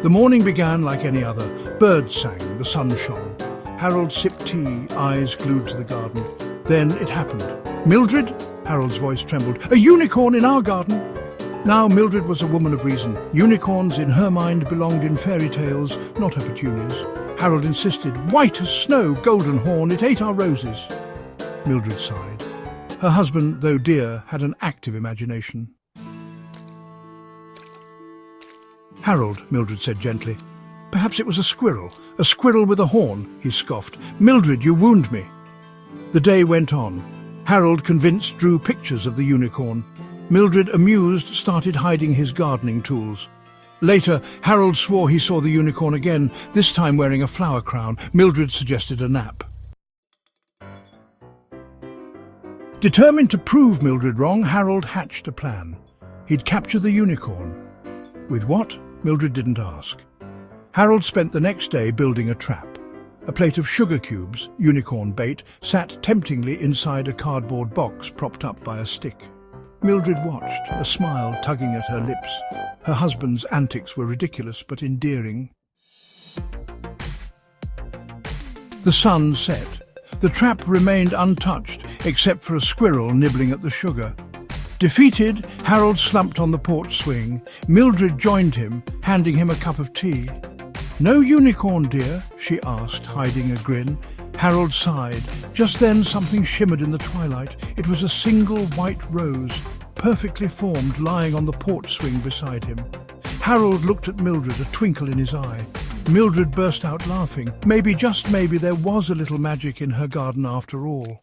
The morning began like any other. Birds sang, the sun shone. Harold sipped tea, eyes glued to the garden. Then it happened. "Mildred?" Harold's voice trembled. "A unicorn in our garden!" Now Mildred was a woman of reason. Unicorns, in her mind, belonged in fairy tales, not her petunias. Harold insisted. "White as snow, golden horn, it ate our roses." Mildred sighed. Her husband, though dear, had an active imagination. "Harold," Mildred said gently. "Perhaps it was a squirrel with a horn," he scoffed. "Mildred, you wound me." The day went on. Harold, convinced, drew pictures of the unicorn. Mildred, amused, started hiding his gardening tools. Later, Harold swore he saw the unicorn again, this time wearing a flower crown. Mildred suggested a nap. Determined to prove Mildred wrong, Harold hatched a plan. He'd capture the unicorn. With what? Mildred didn't ask. Harold spent the next day building a trap. A plate of sugar cubes, unicorn bait, sat temptingly inside a cardboard box propped up by a stick. Mildred watched, a smile tugging at her lips. Her husband's antics were ridiculous but endearing. The sun set. The trap remained untouched, except for a squirrel nibbling at the sugar. Defeated, Harold slumped on the porch swing. Mildred joined him, handing him a cup of tea. "No unicorn, dear?" she asked, hiding a grin. Harold sighed. Just then something shimmered in the twilight. It was a single white rose, perfectly formed, lying on the porch swing beside him. Harold looked at Mildred, a twinkle in his eye. Mildred burst out laughing. Maybe, just maybe, there was a little magic in her garden after all.